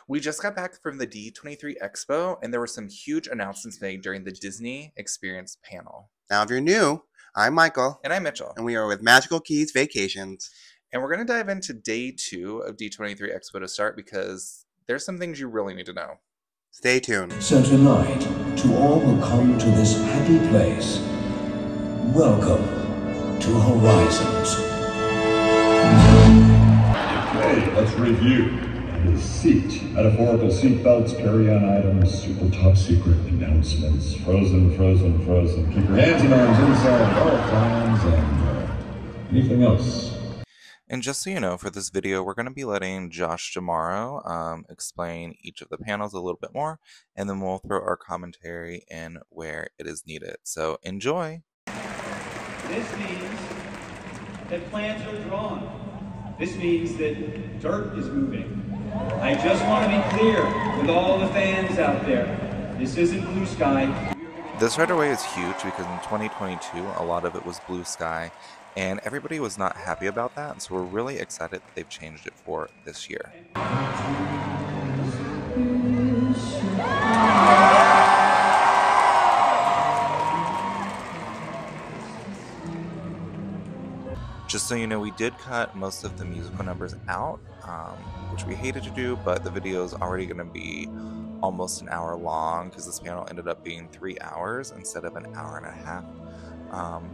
We just got back from the D23 Expo, and there were some huge announcements made during the Disney Experience Panel. Now, if you're new, I'm Michael. And I'm Mitchell. And we are with Magical Keys Vacations. And we're going to dive into day 2 of D23 Expo to start because there's some things you really need to know. Stay tuned. So tonight, to all who come to this happy place, welcome to Horizons. Okay, let's review. The seat. Metaphorical seat belts, carry-on items, super top secret announcements. Frozen, frozen, frozen. Keep your hands and arms inside at all times, and anything else. And just so you know, for this video, we're going to be letting Josh Jamaro explain each of the panels a little bit more, and then we'll throw our commentary in where it is needed. So enjoy! This means that plans are drawn. This means that dirt is moving. I just want to be clear with all the fans out there. This isn't blue sky. This right away is huge because in 2022, a lot of it was blue sky, and everybody was not happy about that, so we're really excited that they've changed it for this year. Just so you know, we did cut most of the musical numbers out, which we hated to do, but the video is already going to be almost an hour long because this panel ended up being 3 hours instead of an hour and a half.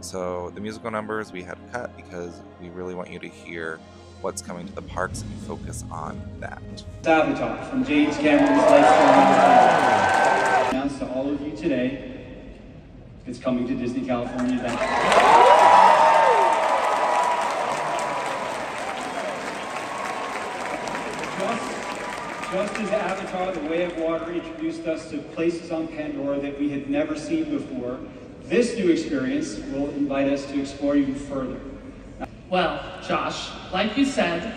So the musical numbers we had to cut because we really want you to hear what's coming to the parks and focus on that. Avatar from James Cameron's Lifetime. Announced to all of you today, it's coming to Disney California Adventure. Just as Avatar, The Way of Water, introduced us to places on Pandora that we had never seen before, this new experience will invite us to explore even further. Well, Josh, like you said,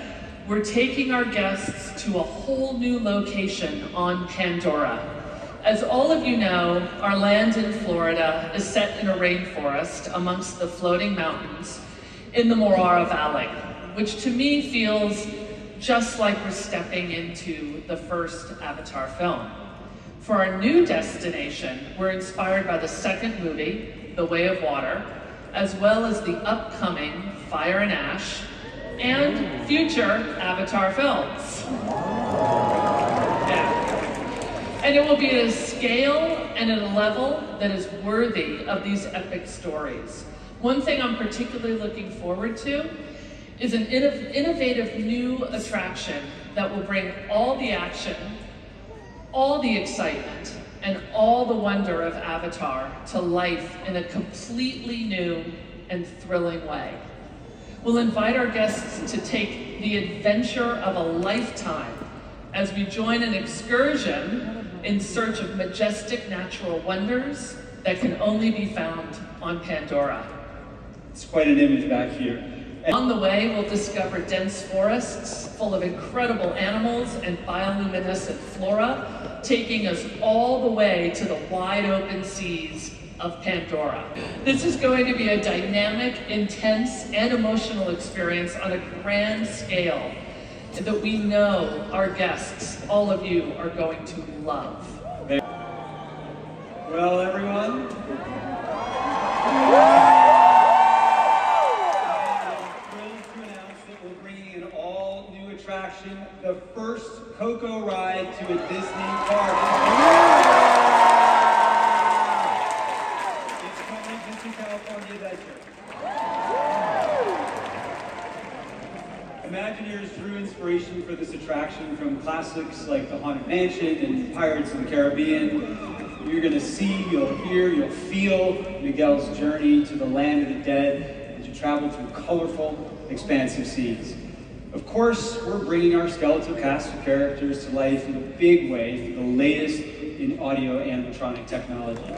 we're taking our guests to a whole new location on Pandora. As all of you know, our land in Florida is set in a rainforest amongst the floating mountains in the Moara Valley, which to me feels just like we're stepping into the first Avatar film. For our new destination, we're inspired by the second movie, The Way of Water, as well as the upcoming Fire and Ash, and future Avatar films. Yeah. And it will be at a scale and at a level that is worthy of these epic stories. One thing I'm particularly looking forward to is an innovative new attraction that will bring all the action, all the excitement, and all the wonder of Avatar to life in a completely new and thrilling way. We'll invite our guests to take the adventure of a lifetime as we join an excursion in search of majestic natural wonders that can only be found on Pandora. It's quite an image back here. On the way, we'll discover dense forests full of incredible animals and bioluminescent flora, taking us all the way to the wide open seas of Pandora. This is going to be a dynamic, intense, and emotional experience on a grand scale that we know our guests, all of you, are going to love. Well, everyone, the first Coco ride to a Disney park. It's coming to Disney California Adventure. Imagineers drew inspiration for this attraction from classics like The Haunted Mansion and Pirates of the Caribbean. You're going to see, you'll hear, you'll feel Miguel's journey to the land of the dead as you travel through colorful, expansive seas. Of course, we're bringing our skeletal cast of characters to life in a big way through the latest in audio animatronic technology.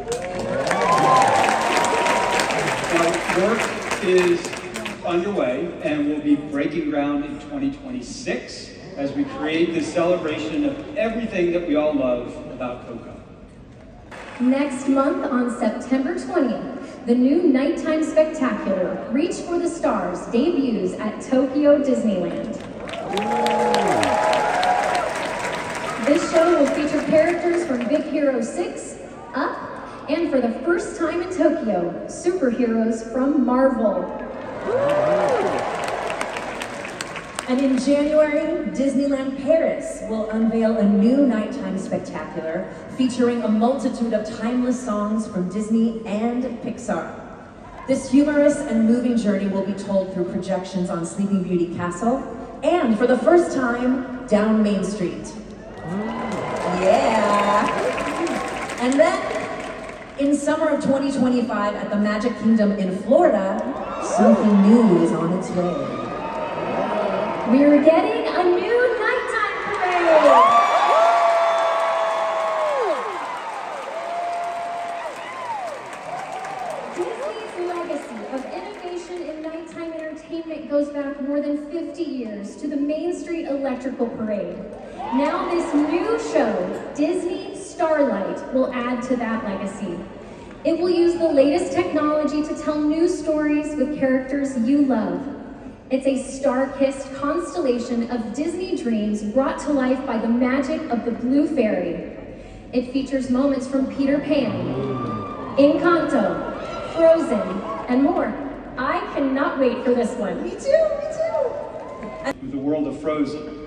Now, work is underway and will be breaking ground in 2026 as we create this celebration of everything that we all love about Coco. Next month on September 20th, the new nighttime spectacular, Reach for the Stars, debuts at Tokyo Disneyland. This show will feature characters from Big Hero 6, Up, and for the first time in Tokyo, superheroes from Marvel. And in January, Disneyland Paris will unveil a new nighttime spectacular featuring a multitude of timeless songs from Disney and Pixar. This humorous and moving journey will be told through projections on Sleeping Beauty Castle and, for the first time, down Main Street. Yeah! And then, in summer of 2025 at the Magic Kingdom in Florida, something new is on its way. We're getting a new nighttime parade! Disney's legacy of innovation in nighttime entertainment goes back more than 50 years to the Main Street Electrical Parade. Now this new show, Disney Starlight, will add to that legacy. It will use the latest technology to tell new stories with characters you love. It's a star-kissed constellation of Disney dreams brought to life by the magic of the Blue Fairy. It features moments from Peter Pan, Encanto, Frozen, and more. I cannot wait for this one. Me too, me too! With the world of Frozen.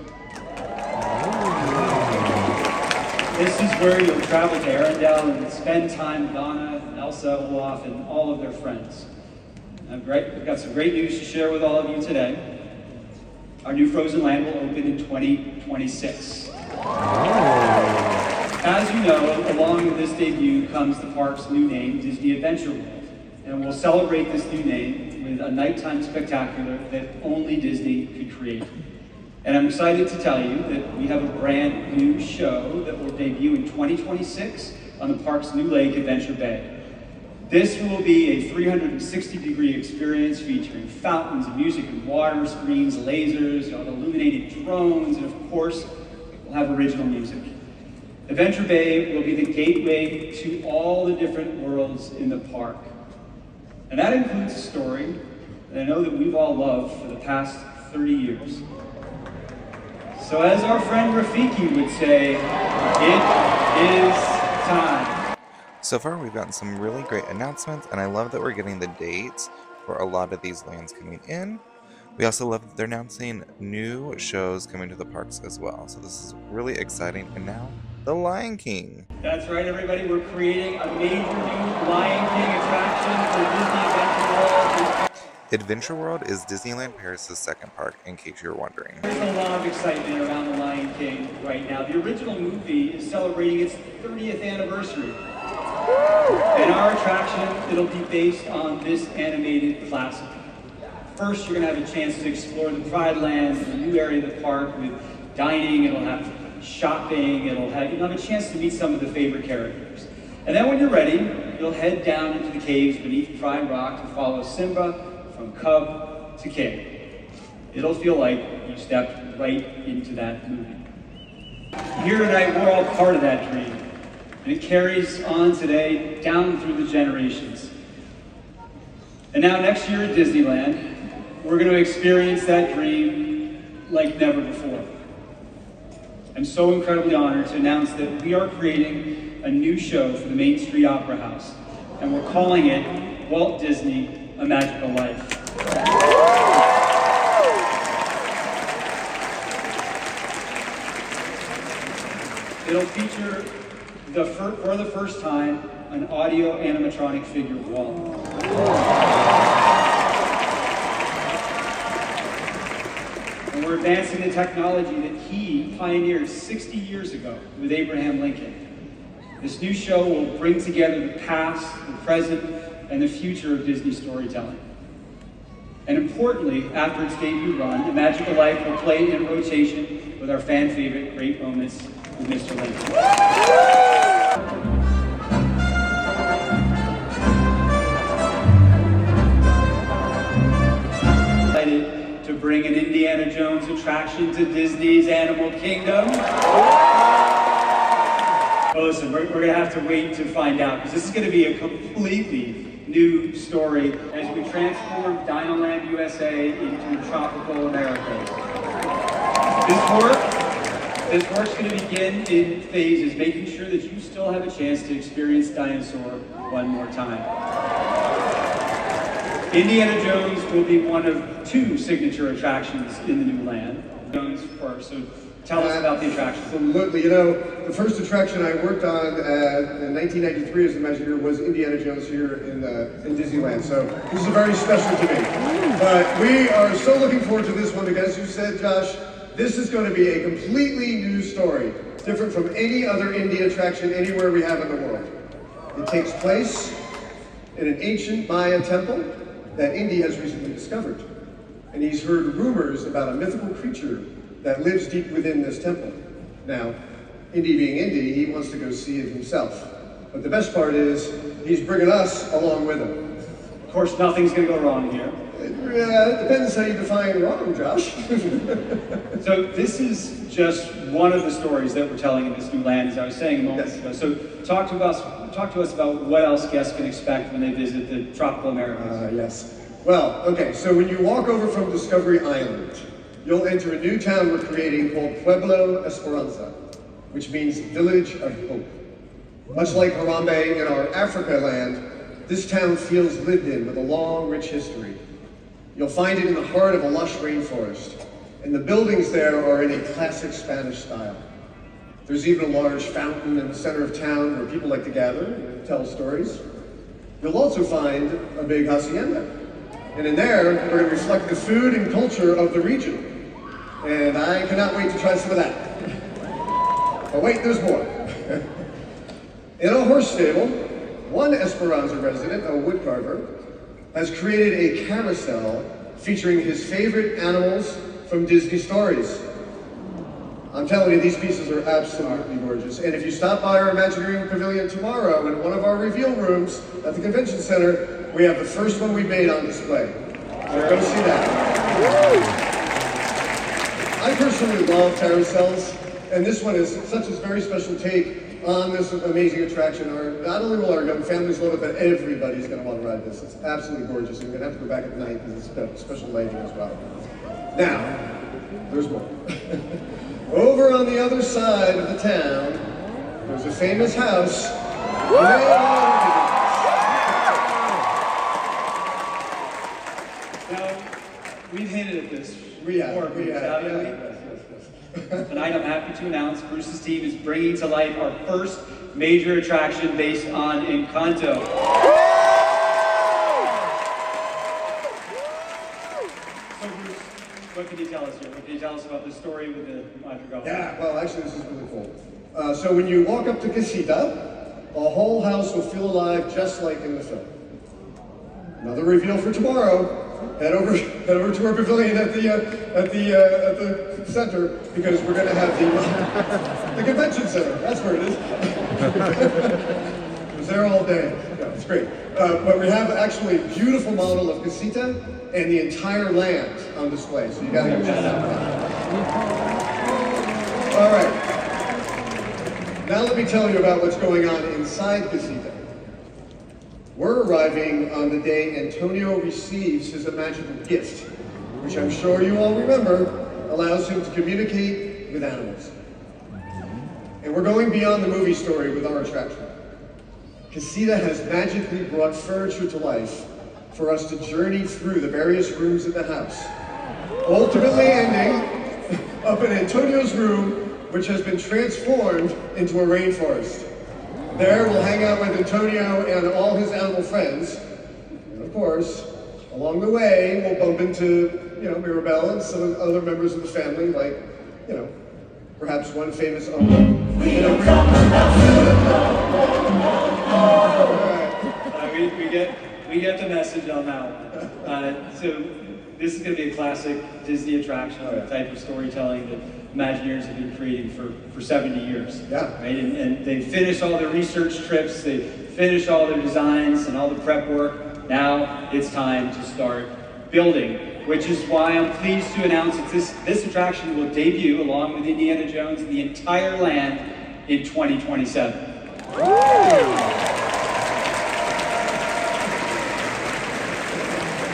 This is where you'll travel to Arendelle and spend time with Anna, Elsa, Olaf, and all of their friends. We've got some great news to share with all of you today. Our new Frozen Land will open in 2026. As you know, along with this debut comes the park's new name, Disney Adventure World. And we'll celebrate this new name with a nighttime spectacular that only Disney could create. And I'm excited to tell you that we have a brand new show that will debut in 2026 on the park's new lake, Adventure Bay. This will be a 360-degree experience featuring fountains, music and water, screens, lasers, illuminated drones, and of course, we'll have original music. Adventure Bay will be the gateway to all the different worlds in the park. And that includes a story that I know that we've all loved for the past 30 years. So as our friend Rafiki would say, it is time. So far, we've gotten some really great announcements, and I love that we're getting the dates for a lot of these lands coming in. We also love that they're announcing new shows coming to the parks as well. So this is really exciting. And now, The Lion King. That's right, everybody. We're creating a major new Lion King attraction for Disney Adventure World. Adventure World is Disneyland Paris' second park, in case you're wondering. There's a lot of excitement around The Lion King right now. The original movie is celebrating its 30th anniversary. And our attraction, it'll be based on this animated classic. First, you're going to have a chance to explore the Pride Land, a new area of the park with dining. It'll have shopping. You'll have a chance to meet some of the favorite characters. And then when you're ready, you'll head down into the caves beneath Pride Rock to follow Simba from cub to king. It'll feel like you stepped right into that movie. Here tonight, we're all part of that dream. And it carries on today down through the generations. And now next year at Disneyland, we're going to experience that dream like never before. I'm so incredibly honored to announce that we are creating a new show for the Main Street Opera House, and we're calling it Walt Disney: A Magical Life. It'll feature for the first time, an audio animatronic figure of Walt. And we're advancing the technology that he pioneered 60 years ago with Abraham Lincoln. This new show will bring together the past, the present, and the future of Disney storytelling. And importantly, after its debut run, The Magical Life will play in rotation with our fan favorite Great Moments with Mr. Lincoln. To bring an Indiana Jones attraction to Disney's Animal Kingdom. Well, listen, we're going to have to wait to find out, because this is going to be a completely new story as we transform Dinoland USA into tropical America. This work This work's going to begin in phases, making sure that you still have a chance to experience Dinosaur one more time. Indiana Jones will be one of 2 signature attractions in the new land. Jones first, so tell us about the attraction. Absolutely. You know, the first attraction I worked on in 1993 as Imagineer was Indiana Jones here in Disneyland. So this is very special to me. But we are so looking forward to this one because, as you said, Josh, this is going to be a completely new story, different from any other Indy attraction anywhere we have in the world. It takes place in an ancient Maya temple that Indy has recently discovered. And he's heard rumors about a mythical creature that lives deep within this temple. Now, Indy being Indy, he wants to go see it himself. But the best part is, he's bringing us along with him. Of course, nothing's going to go wrong here. It depends how you define wrong, Josh. So this is just one of the stories that we're telling in this new land, as I was saying a moment ago. So talk to us about what else guests can expect when they visit the tropical Americas. Yes. Well, okay, so when you walk over from Discovery Island, you'll enter a new town we're creating called Pueblo Esperanza, which means Village of Hope. Much like Harambe in our Africa land, this town feels lived in with a long, rich history. You'll find it in the heart of a lush rainforest, and the buildings there are in a classic Spanish style. There's even a large fountain in the center of town where people like to gather and tell stories. You'll also find a big hacienda, and in there, we're going to reflect the food and culture of the region. And I cannot wait to try some of that. But wait, there's more. In a horse stable, one Esperanza resident, a woodcarver, has created a carousel featuring his favorite animals from Disney stories. I'm telling you, these pieces are absolutely gorgeous. And if you stop by our Imagineering Pavilion tomorrow in one of our reveal rooms at the Convention Center, we have the first one we made on display. So go see that. I personally love carousels, and this one is such a very special take on this amazing attraction. Not only will our young families love it, but everybody's going to want to ride this. It's absolutely gorgeous. You're going to have to go back at night because it's got special lighting as well. Now, there's more. Over on the other side of the town, there's a famous house. Now, we've hinted at this. We have. Tonight, I'm happy to announce Bruce's team is bringing to life our first major attraction based on Encanto. So, Bruce, what can you tell us here? What can you tell us about the story with the Madrigal? Yeah, well, actually, this is really cool. So when you walk up to Casita, the whole house will feel alive just like in the film. Another reveal for tomorrow. Head over to our pavilion at the center because we're going to have the convention center. That's where it is. I was there all day. Yeah, it's great. But we have actually a beautiful model of Casita and the entire land on display. So you got to go check that out. All right. Now let me tell you about what's going on inside Casita. We're arriving on the day Antonio receives his magical gift, which I'm sure you all remember, allows him to communicate with animals. And we're going beyond the movie story with our attraction. Casita has magically brought furniture to life for us to journey through the various rooms in the house, ultimately ending up in Antonio's room, which has been transformed into a rainforest. There, we'll hang out with Antonio and all his animal friends. And of course, along the way, we'll bump into, Mirabelle and some other members of the family, like, perhaps one famous uncle. We get the message on that one. So this is going to be a classic Disney attraction, the type of storytelling that Imagineers have been creating for 70 years. Yeah. Right? And they finished all their research trips, they finished all their designs and all the prep work. Now it's time to start building, which is why I'm pleased to announce that this attraction will debut along with Indiana Jones in the entire land in 2027.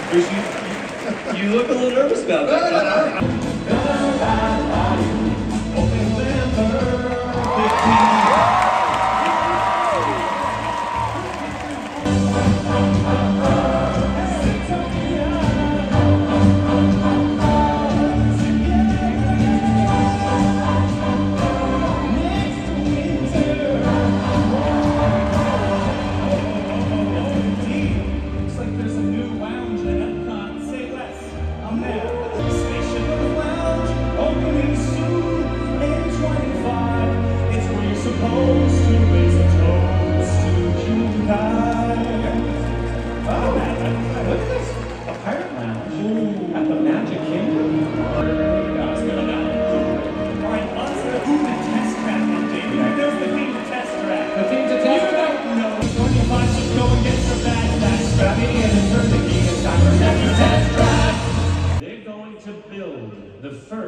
Bruce, you look a little nervous about that. No.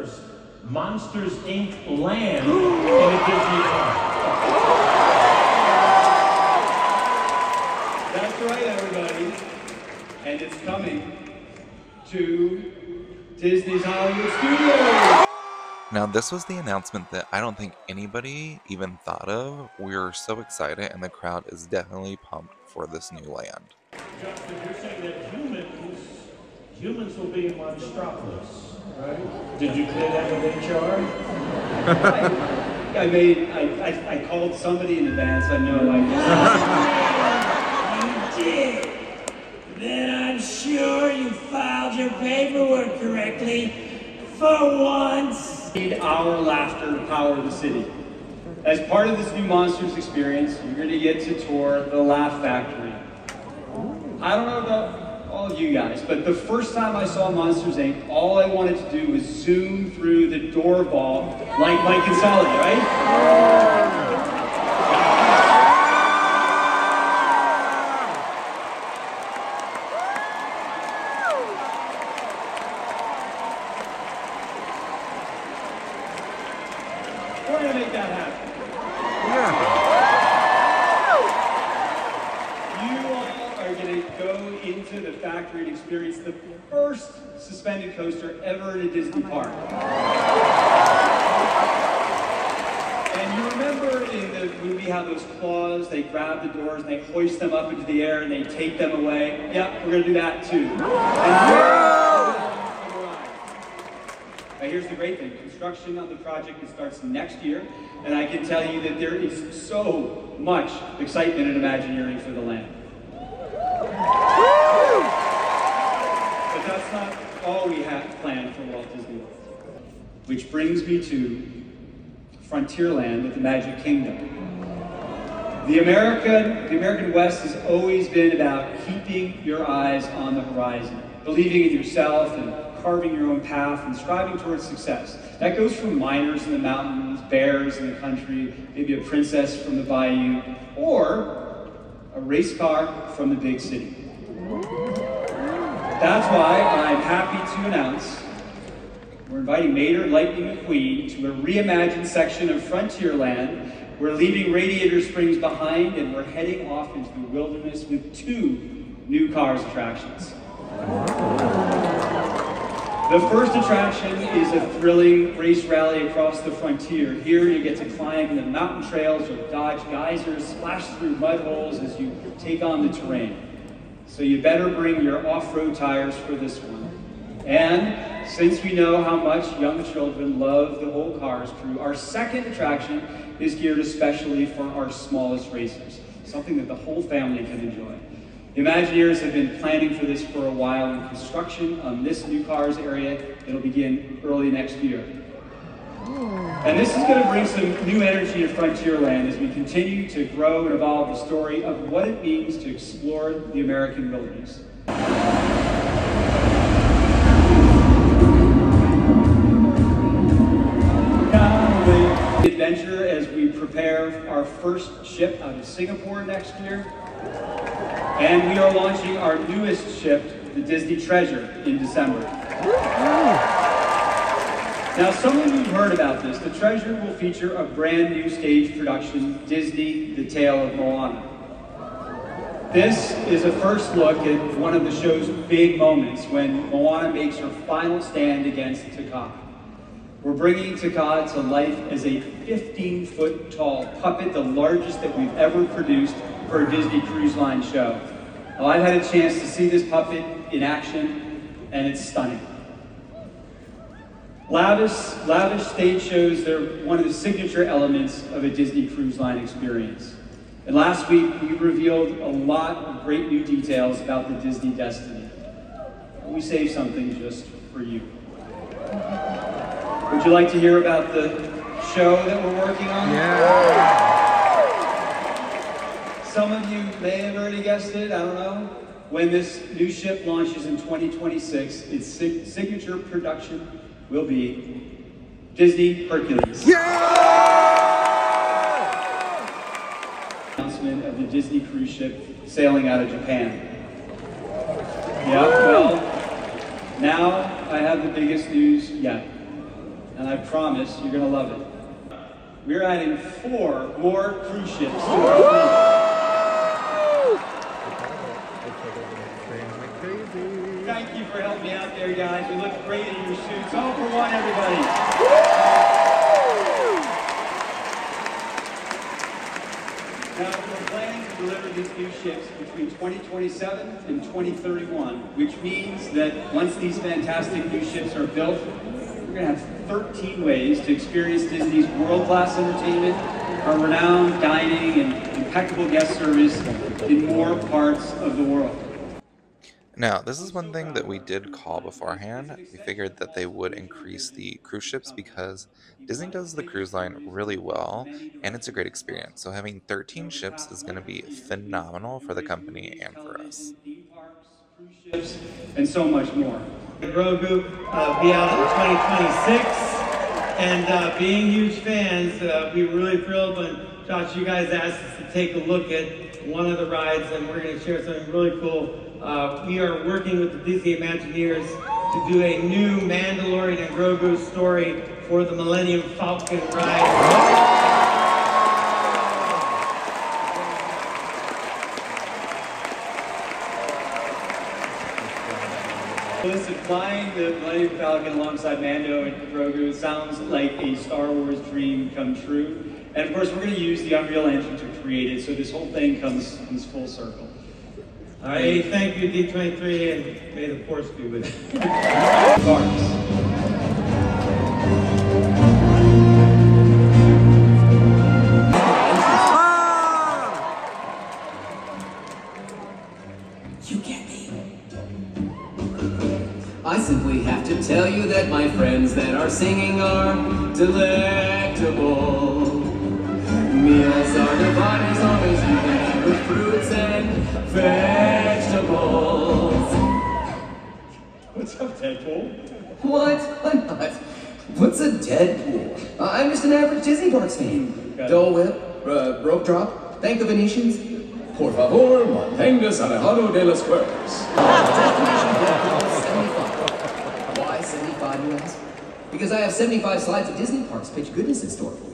first Monsters, Inc. land in a Disney park. That's right, everybody. And it's coming to Disney's Hollywood Studios. Now, this was the announcement that I don't think anybody even thought of. We're so excited, and the crowd is definitely pumped for this new land. Justin, you're saying that humans will be in Monstropolis. Right. Did you clear that with HR? I called somebody in advance. I know You did. Then I'm sure you filed your paperwork correctly for once. Our laughter to power the city. As part of this new Monsters experience, you're going to get to tour the Laugh Factory. I don't know about all of you guys, but the first time I saw Monsters, Inc., all I wanted to do was zoom through the doorbell like Mike and Sully, right? We're going to make that happen. Into the factory and experience the first suspended coaster ever in a Disney park. And you remember in the movie how those claws, they grab the doors and they hoist them up into the air and they take them away? Yeah, we're going to do that too. And here's the great thing. Construction on the project starts next year, and I can tell you that there is so much excitement and Imagineering for the land. But that's not all we have planned for Walt Disney World. Which brings me to Frontierland at the Magic Kingdom. The American West has always been about keeping your eyes on the horizon, believing in yourself and carving your own path and striving towards success. That goes from miners in the mountains, bears in the country, maybe a princess from the bayou, or a race car from the big city. That's why I'm happy to announce we're inviting Mater, Lightning McQueen to a reimagined section of Frontierland. We're leaving Radiator Springs behind and we're heading off into the wilderness with 2 new Cars attractions. The first attraction is a thrilling race rally across the frontier. Here you get to climb the mountain trails or dodge geysers, splash through mud holes as you take on the terrain. So you better bring your off-road tires for this one. And since we know how much young children love the whole Cars crew, our second attraction is geared especially for our smallest racers, something that the whole family can enjoy. The Imagineers have been planning for this for a while, and construction on this new Cars area, it'll begin early next year. And this is going to bring some new energy to Frontierland as we continue to grow and evolve the story of what it means to explore the American wilderness. Adventure as we prepare our first ship out of Singapore next year. And we are launching our newest ship, the Disney Treasure, in December. Now, some of you have heard about this. The Treasure will feature a brand new stage production, Disney, The Tale of Moana. This is a first look at one of the show's big moments when Moana makes her final stand against Taka. We're bringing Taka to life as a 15-foot tall puppet, the largest that we've ever produced for a Disney Cruise Line show. Well, I've had a chance to see this puppet in action, and it's stunning. Lavish stage shows, they're one of the signature elements of a Disney Cruise Line experience. And last week, we revealed a lot of great new details about the Disney Destiny. We saved something just for you. Would you like to hear about the show that we're working on? Yeah. Some of you may have already guessed it, I don't know. When this new ship launches in 2026, its signature production will be Disney Hercules. Yeah! Announcement of the Disney cruise ship sailing out of Japan. Yeah, well, now I have the biggest news yet. and I promise you're gonna love it. We're adding 4 more cruise ships to our fleet. Thank you for helping me out there, guys. You look great in your suits. All for one, everybody. Now, we're planning to deliver these new ships between 2027 and 2031, which means that once these fantastic new ships are built, we're going to have 13 ways to experience Disney's world-class entertainment, our renowned dining, and impeccable guest service in more parts of the world. Now, this is one thing that we did call beforehand. We figured that they would increase the cruise ships because Disney does the cruise line really well, and it's a great experience. So having 13 ships is going to be phenomenal for the company and for us. And so much more. Grogu be out in 2026, and being huge fans, we were really thrilled when Josh, you guys asked us to take a look at one of the rides, and we're going to share something really cool. We are working with the Disney Imagineers to do a new Mandalorian and Grogu story for the Millennium Falcon ride. Listen, flying the Millennium Falcon alongside Mando and Grogu sounds like a Star Wars dream come true. And of course, we're going to use the Unreal Engine to create it, so this whole thing comes full circle. All right, thank you, D23, and may the Force be with you. You get me. I simply have to tell you that my friends that are singing are delectable. Meals are divine as long as you can eat with fruits and vegetables. What's up, Deadpool? What? I'm not. What's a Deadpool? I'm just an average Disney Parks fan. Dole Whip, Rope Drop, thank the Venetians. Por favor, manténgase alejado de los cuerpos. Destination Deadpool 75. Why 75, you ask? Because I have 75 slides of Disney Parks pitch goodness in store for you.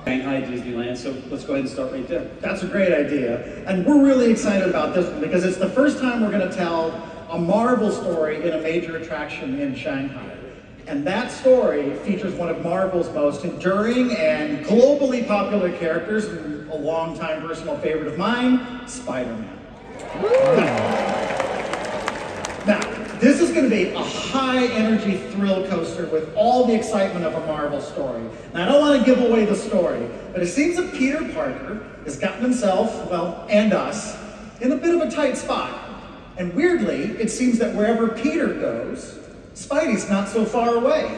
Shanghai Disneyland, so let's go ahead and start right there. That's a great idea. And we're really excited about this one because it's the first time we're going to tell a Marvel story in a major attraction in Shanghai. And that story features one of Marvel's most enduring and globally popular characters, and a longtime personal favorite of mine, Spider-Man. Now, this is going to be a high-energy thrill coaster with all the excitement of a Marvel story. Now, I don't want to give away the story, but it seems that Peter Parker has gotten himself, well, and us, in a bit of a tight spot. And weirdly, it seems that wherever Peter goes, Spidey's not so far away.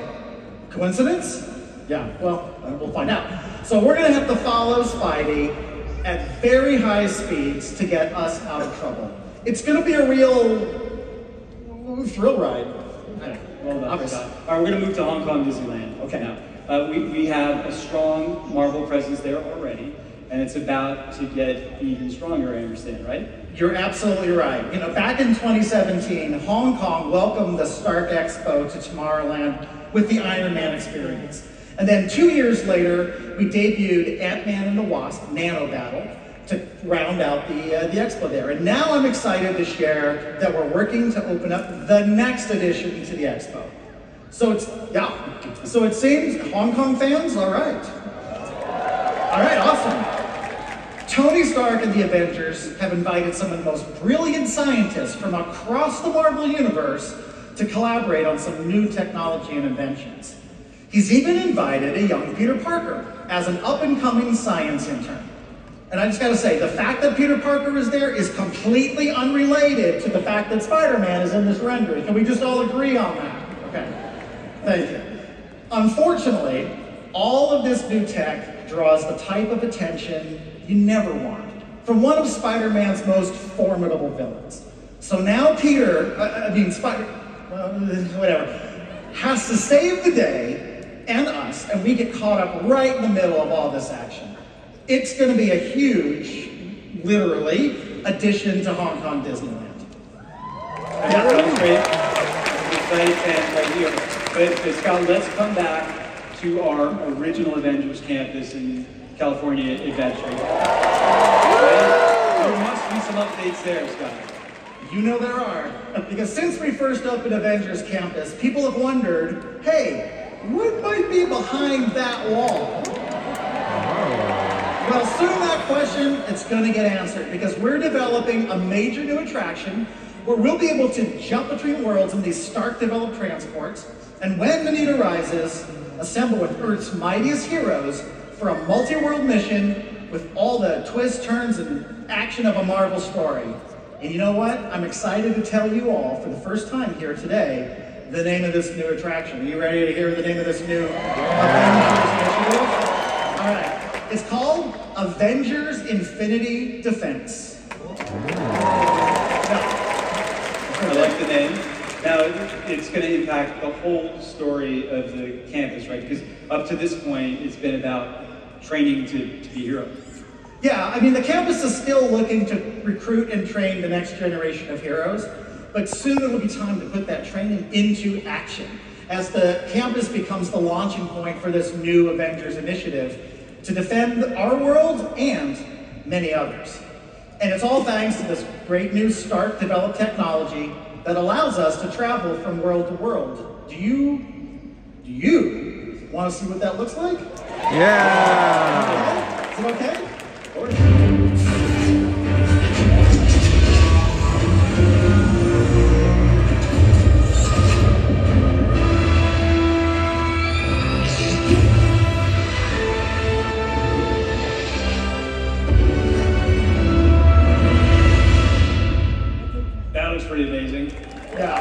Coincidence? Yeah, well, we'll find out. So we're going to have to follow Spidey at very high speeds to get us out of trouble. It's going to be a real thrill ride. Well done, Scott. All right, we're going to move to Hong Kong Disneyland. Okay. Now, we have a strong Marvel presence there already, and it's about to get even stronger, I understand, right? You're absolutely right. You know, back in 2017, Hong Kong welcomed the Stark Expo to Tomorrowland with the Iron Man experience. And then 2 years later, we debuted Ant-Man and the Wasp, Nano Battle, to round out the expo there. And now I'm excited to share that we're working to open up the next edition to the expo. So so it seems Hong Kong fans, all right. All right, awesome. Tony Stark and the Avengers have invited some of the most brilliant scientists from across the Marvel Universe to collaborate on some new technology and inventions. He's even invited a young Peter Parker as an up-and-coming science intern. And I just gotta say, the fact that Peter Parker is there is completely unrelated to the fact that Spider-Man is in this rendering. Can we just all agree on that? Okay, thank you. Unfortunately, all of this new tech draws the type of attention you never want from one of Spider-Man's most formidable villains. So now Peter, whatever, has to save the day and us, and we get caught up right in the middle of all this action. It's going to be a huge, literally, addition to Hong Kong Disneyland. That was great. Excited fans right here. But Scott, let's come back to our original Avengers Campus in California Adventure. There must be some updates there, Scott. You know there are. Because since we first opened Avengers Campus, people have wondered, hey, what might be behind that wall? Well, soon that question, it's going to get answered because we're developing a major new attraction where we'll be able to jump between worlds in these Stark-developed transports, and when the need arises, assemble with Earth's mightiest heroes for a multi-world mission with all the twists, turns, and action of a Marvel story. And you know what? I'm excited to tell you all, for the first time here today, the name of this new attraction. Are you ready to hear the name of this new Avengers initiative? All right. It's called Avengers Infinity Defense. I like the name. Now, it's going to impact the whole story of the campus, right? Because up to this point, it's been about training to be heroes. Yeah, I mean, the campus is still looking to recruit and train the next generation of heroes, but soon it'll be time to put that training into action as the campus becomes the launching point for this new Avengers initiative to defend our world and many others. And it's all thanks to this great new Stark-developed technology that allows us to travel from world to world. Do you want to see what that looks like? Yeah! Is it okay? That looks pretty amazing. Yeah.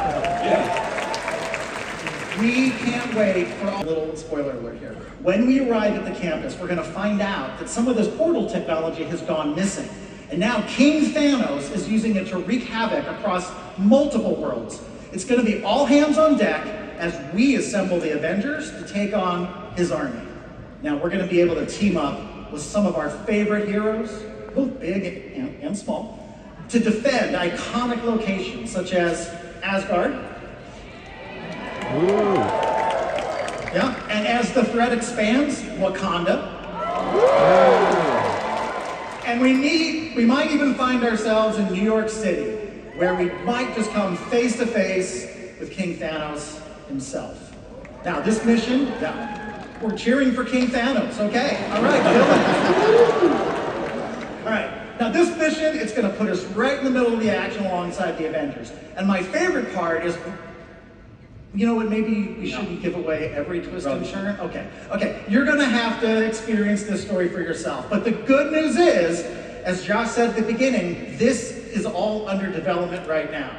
We can't wait for a little spoiler alert here. When we arrive at the campus, we're going to find out that some of this portal technology has gone missing. And now King Thanos is using it to wreak havoc across multiple worlds. It's going to be all hands on deck as we assemble the Avengers to take on his army. Now we're going to be able to team up with some of our favorite heroes, both big and small, to defend iconic locations such as Asgard. Ooh. Yeah, and as the threat expands, Wakanda. And we might even find ourselves in New York City, where we might just come face to face with King Thanos himself. Now this mission, we're cheering for King Thanos, okay? All right, all right. Now this mission, it's going to put us right in the middle of the action alongside the Avengers. And my favorite part is, you know what, maybe we shouldn't give away every twist and turn? Okay, you're going to have to experience this story for yourself. But the good news is, as Josh said at the beginning, this is all under development right now.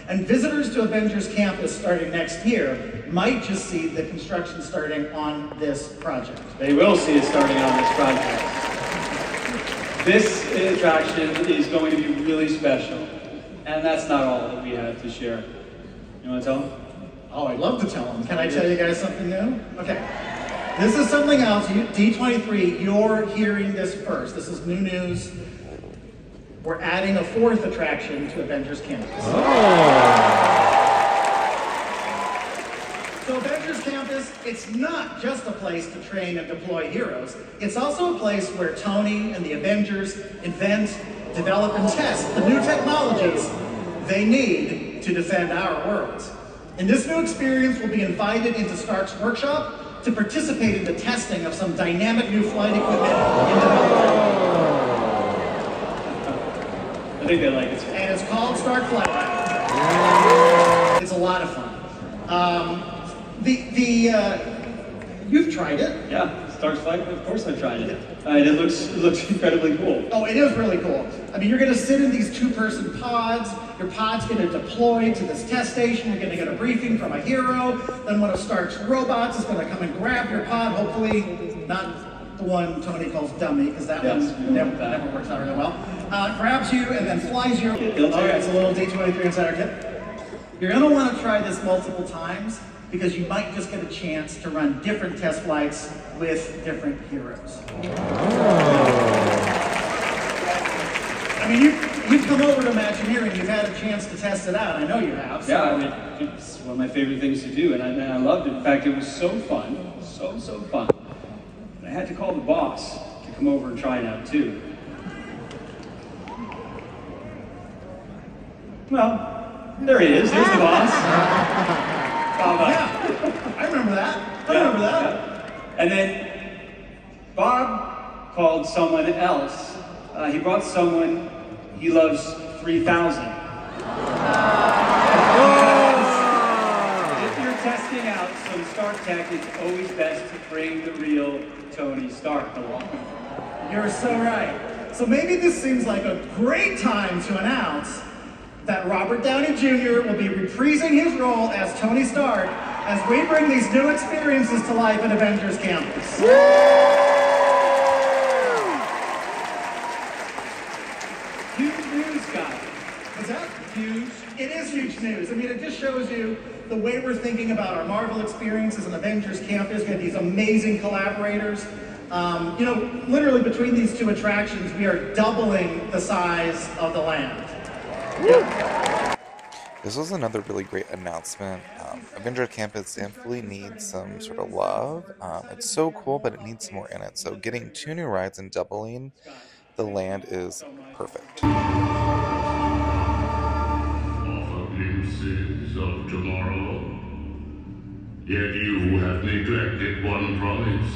And visitors to Avengers Campus starting next year might just see the construction starting on this project. They will see it starting on this project. This attraction is going to be really special. And that's not all that we have to share. You want to tell them? Oh, I'd love to tell them. Can I tell you guys something new? Okay. This is something else. D23, you're hearing this first. This is new news. We're adding a fourth attraction to Avengers Campus. Oh. So Avengers Campus, it's not just a place to train and deploy heroes. It's also a place where Tony and the Avengers invent, develop, and test the new technologies they need to defend our worlds. In this new experience, we'll be invited into Stark's workshop to participate in the testing of some dynamic new flight equipment in development. I think they like it. And it's called Stark Flight Lab. It's a lot of fun. You've tried it. Yeah, Stark's Flight, of course I've tried it. And it looks incredibly cool. Oh, it is really cool. I mean, you're going to sit in these two-person pods. Your pod's going to deploy to this test station. You're going to get a briefing from a hero. Then one of Stark's robots is going to come and grab your pod. Hopefully, not the one Tony calls dummy, because that one never works out really well. Grabs you and then flies you. Okay, it's a little D23 Insider tip. You're going to want to try this multiple times because you might just get a chance to run different test flights with different heroes. I mean, you've you've come over to Imagineering, you've had a chance to test it out. I know you have. So. Yeah, I mean, it's one of my favorite things to do, and I loved it. In fact, it was so fun, so fun. I had to call the boss to come over and try it out too. Well, there he is. There's the boss. Yeah, I remember that. I remember that. Yeah. And then Bob called someone else. He brought someone he loves 3,000. If you're testing out some Stark tech, it's always best to bring the real Tony Stark along. You're so right. So maybe this seems like a great time to announce that Robert Downey Jr. will be reprising his role as Tony Stark as we bring these new experiences to life at Avengers Campus. Huge news, guys. What's that? Huge. It is huge news. I mean, it just shows you the way we're thinking about our Marvel experiences and Avengers Campus. We have these amazing collaborators. You know, literally between these two attractions, we are doubling the size of the land. This was another really great announcement. Avengers Campus definitely needs some sort of love. It's so cool, but it needs more in it. So getting 2 new rides and doubling the land is perfect. Offer glimpses of tomorrow, yet you have neglected one promise.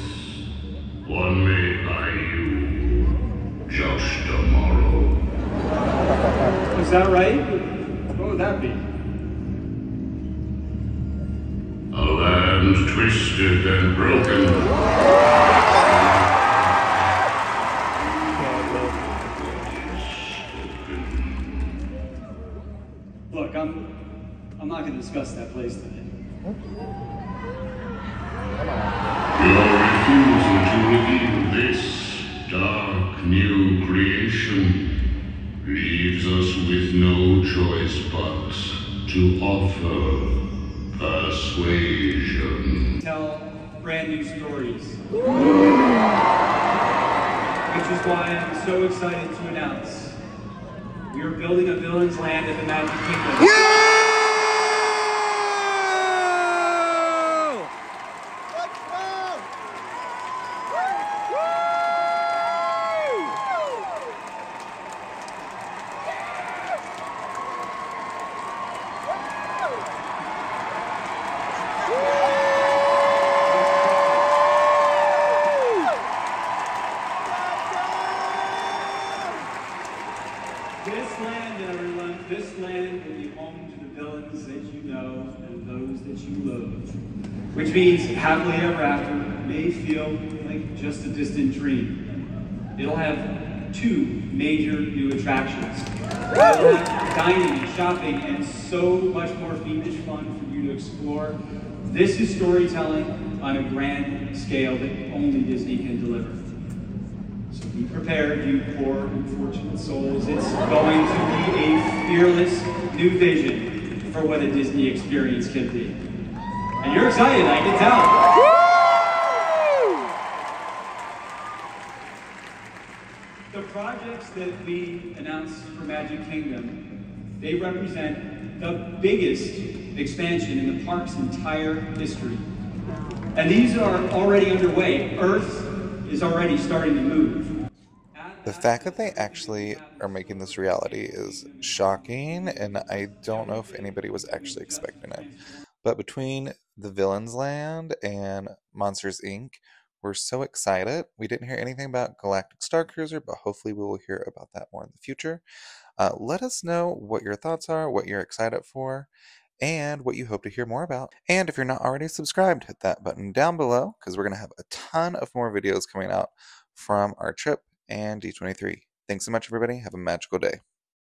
One made by you just tomorrow. Is that right? What would that be? A land twisted and broken. Look, I'm not going to discuss that place today. Your refusal to reveal this dark new creation leaves us with no choice but to offer persuasion. Tell brand new stories. Which is why I'm so excited to announce we are building a villain's land at the Magic Kingdom. This land, everyone, this land will be home to the villains that you know and those that you loathe. Which means happily ever after may feel like just a distant dream. It'll have 2 major new attractions. It'll have dining, shopping, and so much more fiendish fun for you to explore. This is storytelling on a grand scale that only Disney can deliver. So be prepared, you poor, unfortunate souls. It's going to be a fearless new vision for what a Disney experience can be. And you're excited, I can tell. The projects that we announced for Magic Kingdom, they represent the biggest expansion in the park's entire history. And these are already underway. Earth is already starting to move. The fact that they actually are making this reality is shocking, and I don't know if anybody was actually expecting it. But between the Villains Land and Monsters Inc., we're so excited. We didn't hear anything about Galactic Star Cruiser, but hopefully we will hear about that more in the future. Let us know what your thoughts are, what you're excited for, and what you hope to hear more about. And if you're not already subscribed, hit that button down below, because we're going to have a ton of more videos coming out from our trip and D23. Thanks so much, everybody. Have a magical day.